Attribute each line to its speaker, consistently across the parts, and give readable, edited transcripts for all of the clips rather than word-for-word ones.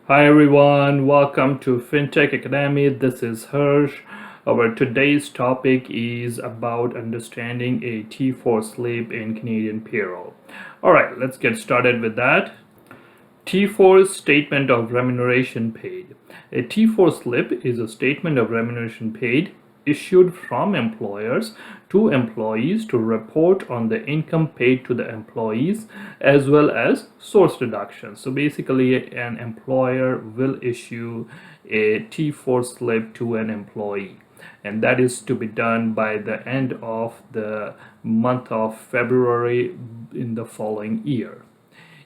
Speaker 1: Hi everyone, welcome to FinTech Academy. This is Hirsch. Our today's topic is about understanding a T4 slip in Canadian Payroll. Alright, let's get started with that. T4 Statement of Remuneration Paid. A T4 slip is a statement of remuneration paid issued from employers to employees to report on the income paid to the employees as well as source deductions. So basically, an employer will issue a T4 slip to an employee, and that is to be done by the end of the month of February in the following year.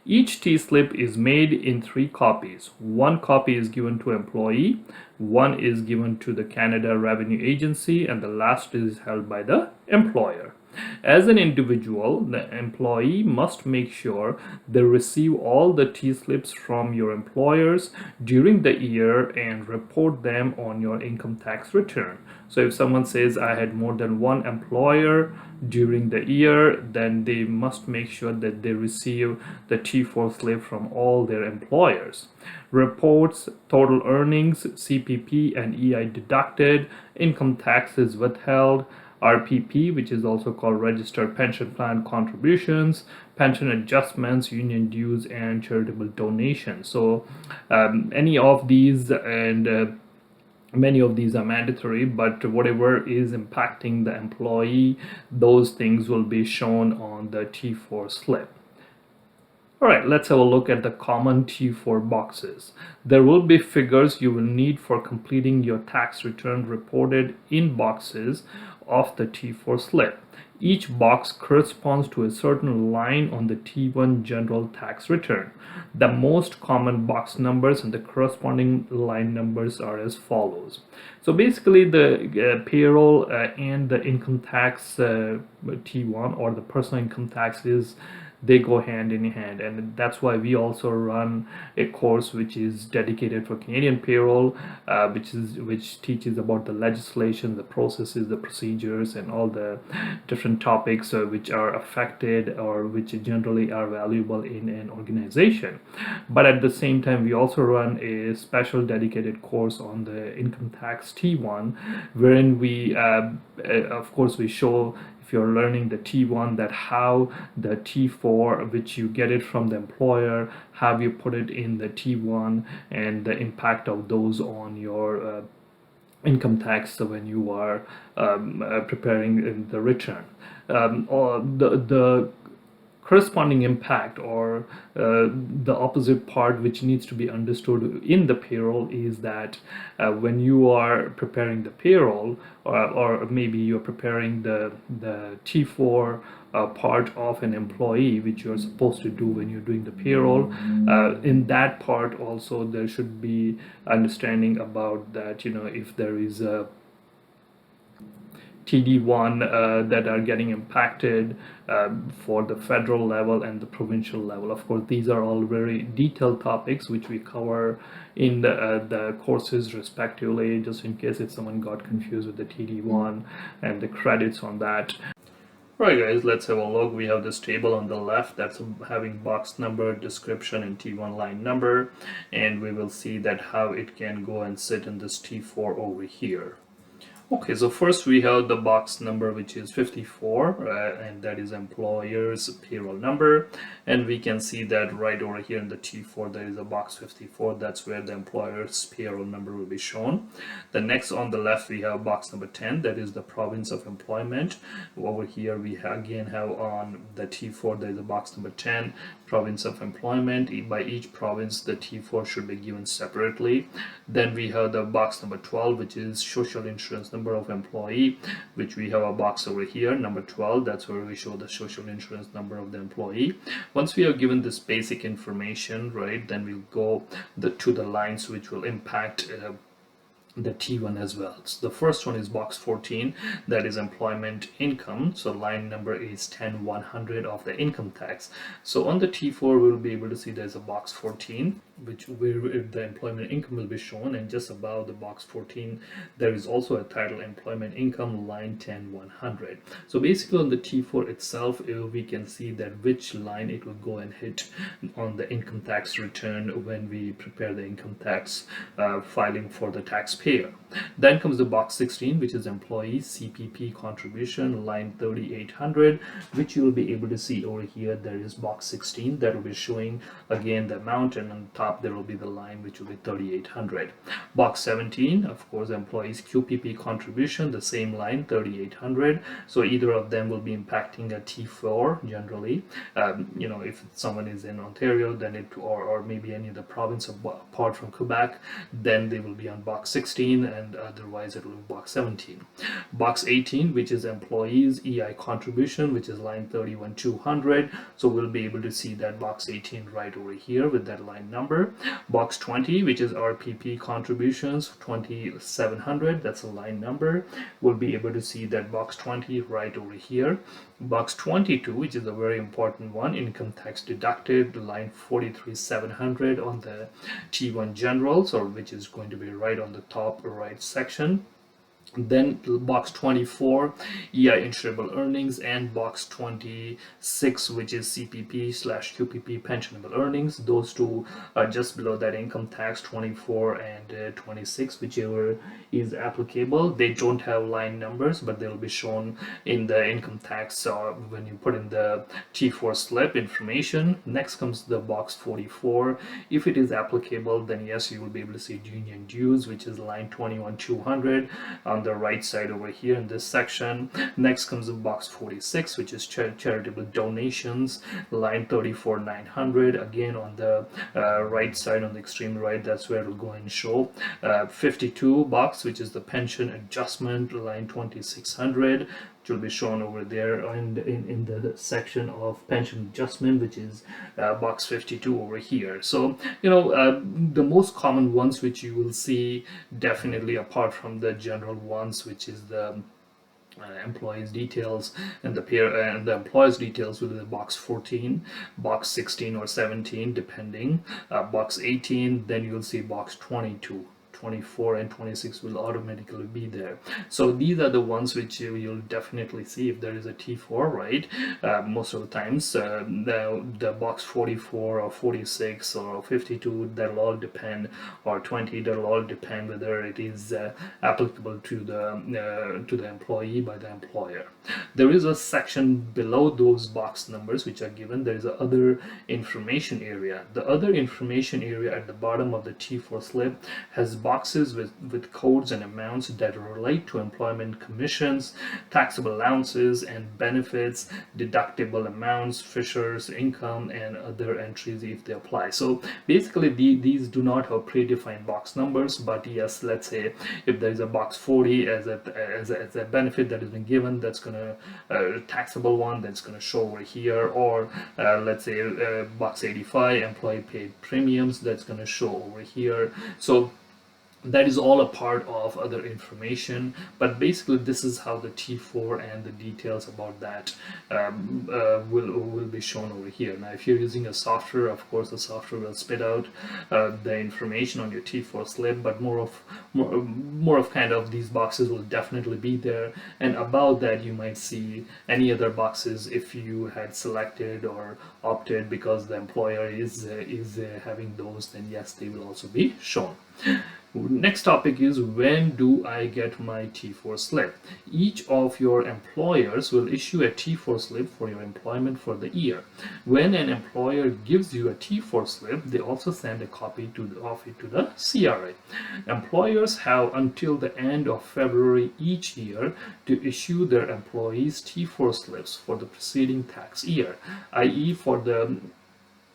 Speaker 1: Each T-slip is made in 3 copies. One copy is given to employee, one is given to the Canada Revenue Agency, and the last is held by the employer. As an individual, the employee must make sure they receive all the T-slips from your employers during the year and report them on your income tax return. So if someone says I had more than one employer during the year, then they must make sure that they receive the T4 slip from all their employers. Reports total earnings, CPP and EI deducted, income taxes withheld, RPP, which is also called Registered Pension Plan contributions, pension adjustments, union dues, and charitable donations. So any of these and many of these are mandatory, but whatever is impacting the employee, those things will be shown on the T4 slip. Alright, let's have a look at the common T4 boxes. There will be figures you will need for completing your tax return reported in boxes of the T4 slip. Each box corresponds to a certain line on the T1 general tax return. The most common box numbers and the corresponding line numbers are as follows. So basically the payroll and the income tax T1 or the personal income taxes, they go hand in hand, and that's why we also run a course which is dedicated for Canadian payroll, which teaches about the legislation, the processes, the procedures, and all the different topics which are affected or which generally are valuable in an organization. But at the same time, we also run a special dedicated course on the income tax T1, wherein we of course we show, if you're learning the T1, that how the T4, which you get it from the employer, how you put it in the T1 and the impact of those on your income tax when you are preparing the return. Or the corresponding impact or the opposite part which needs to be understood in the payroll is that when you are preparing the payroll, or maybe you're preparing the T4 part of an employee, which you're supposed to do when you're doing the payroll, in that part also there should be understanding about that, if there is a TD1 that are getting impacted for the federal level and the provincial level. Of course, these are all very detailed topics which we cover in the courses respectively, just in case if someone got confused with the TD1 and the credits on that. Right guys, let's have a look. We have this table on the left that's having box number, description, and T1 line number, and we will see that how it can go and sit in this T4 over here. Okay, so first we have the box number, which is 54, and that is employer's payroll number, and we can see that right over here in the T4 there is a box 54. That's where the employer's payroll number will be shown. The next on the left we have box number 10, that is the province of employment. Over here we again have on the T4 there is a box number 10, province of employment. By each province the T4 should be given separately. Then we have the box number 12, which is social insurance number of employee, which we have a box over here, number 12. That's where we show the social insurance number of the employee. Once we have given this basic information, right, then we'll go to the lines which will impact the T1 as well. So the first one is box 14, that is employment income. So line number is 10100 of the income tax. So on the T4 we'll be able to see there's a box 14, which where the employment income will be shown, and just above the box 14 there is also a title employment income, line 10100. So basically on the T4 itself we can see that which line it will go and hit on the income tax return when we prepare the income tax filing for the taxpayer. Then comes the box 16, which is employee CPP contribution, line 3800, which you will be able to see over here. There is box 16 that will be showing again the amount, and on top there will be the line which will be 3800. Box 17, of course, employees QPP contribution, the same line 3800. So either of them will be impacting a T4 generally. If someone is in Ontario, then it or maybe any other province apart from Quebec, then they will be on box 16, and otherwise it will be box 17. Box 18, which is employees EI contribution, which is line 31200. So we'll be able to see that box 18 right over here with that line number. Box 20, which is RPP contributions, 2700, that's a line number. We'll be able to see that box 20 right over here. Box 22, which is a very important one, income tax deducted, line 43700 on the T1 generals, or which is going to be right on the top right section. Then box 24, EI insurable earnings, and box 26, which is CPP / QPP pensionable earnings. Those two are just below that income tax, 24 and 26, whichever is applicable. They don't have line numbers, but they'll be shown in the income tax when you put in the T4 slip information. Next comes the box 44. If it is applicable, then yes, you will be able to see union dues, which is line 21200 on the right side over here in this section. Next comes the box 46, which is charitable donations, line 34900, again on the right side, on the extreme right. That's where it'll go and show. 52 box, which is the pension adjustment, line 2600, which will be shown over there, and in the section of pension adjustment, which is box 52 over here. So the most common ones which you will see, definitely apart from the general ones, which is the employees details and the employees details, will be the box 14, box 16 or 17 depending, box 18, then you'll see box 22, 24 and 26 will automatically be there. So these are the ones which you'll definitely see if there is a T4, right? Most of the times the box 44 or 46 or 52, that'll all depend, or 20, that'll all depend whether it is applicable to the employee by the employer. There is a section below those box numbers which are given. There is a other information area. The other information area at the bottom of the T4 slip has boxes with codes and amounts that relate to employment commissions, taxable allowances and benefits, deductible amounts, Fisher's income, and other entries if they apply. So basically these do not have predefined box numbers, but yes, let's say if there is a box 40 as a benefit that has been given, that's going to taxable one, that's going to show over here, or let's say box 85, employee paid premiums, that's going to show over here. So that is all a part of other information, but basically this is how the T4 and the details about that will be shown over here. Now if you're using a software, of course the software will spit out the information on your T4 slip, but more of kind of these boxes will definitely be there, and above that you might see any other boxes if you had selected or opted because the employer is having those, then yes, they will also be shown. Next topic is, when do I get my T4 slip? Each of your employers will issue a T4 slip for your employment for the year. When an employer gives you a T4 slip, they also send a copy of it to the CRA. Employers have until the end of February each year to issue their employees T4 slips for the preceding tax year, i.e. for the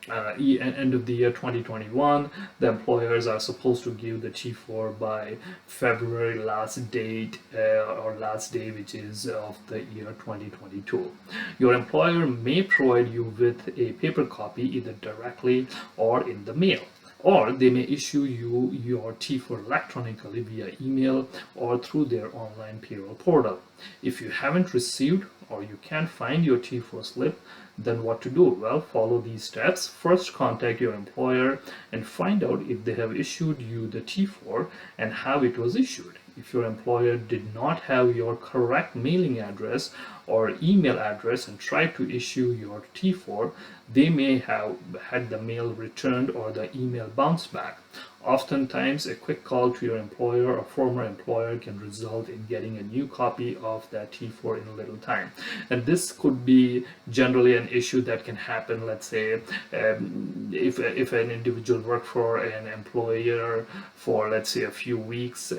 Speaker 1: end of the year 2021, the employers are supposed to give the T4 by February last date or last day, which is of the year 2022. Your employer may provide you with a paper copy either directly or in the mail. or they may issue you your T4 electronically via email or through their online payroll portal. If you haven't received or you can't find your T4 slip, then what to do? Well, follow these steps. First, contact your employer and find out if they have issued you the T4 and how it was issued. If your employer did not have your correct mailing address or email address and tried to issue your T4, they may have had the mail returned or the email bounced back. Oftentimes, a quick call to your employer or former employer can result in getting a new copy of that T4 in a little time. And this could be generally an issue that can happen, let's say, if an individual worked for an employer for, let's say, a few weeks.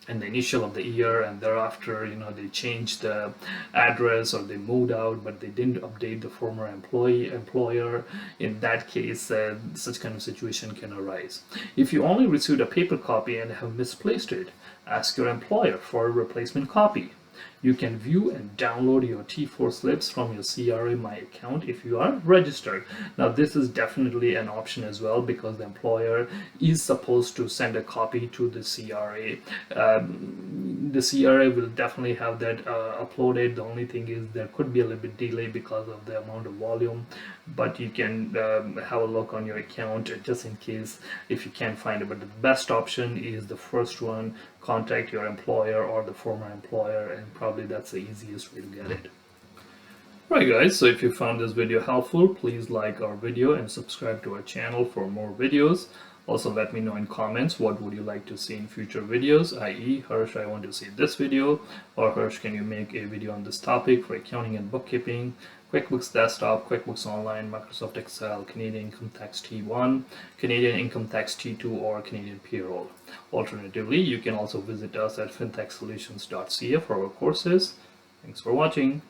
Speaker 1: In the initial of the year, and thereafter they changed the address or they moved out, but they didn't update the former employer. In that case, such kind of situation can arise. If you only received a paper copy and have misplaced it, ask your employer for a replacement copy. You can view and download your T4 slips from your CRA My account if you are registered. Now, this is definitely an option as well, because the employer is supposed to send a copy to the CRA. The CRA will definitely have that uploaded. The only thing is there could be a little bit delay because of the amount of volume, but you can have a look on your account just in case if you can't find it. But the best option is the first one. Contact your employer or the former employer, and probably that's the easiest way to get it. Right guys, so if you found this video helpful, please like our video and subscribe to our channel for more videos. Also, let me know in comments what would you like to see in future videos, i.e. Harsh, I want to see this video, or Harsh, can you make a video on this topic for accounting and bookkeeping, QuickBooks Desktop, QuickBooks Online, Microsoft Excel, Canadian Income Tax T1, Canadian Income Tax T2, or Canadian Payroll. Alternatively, you can also visit us at fintechsolutions.ca for our courses. Thanks for watching.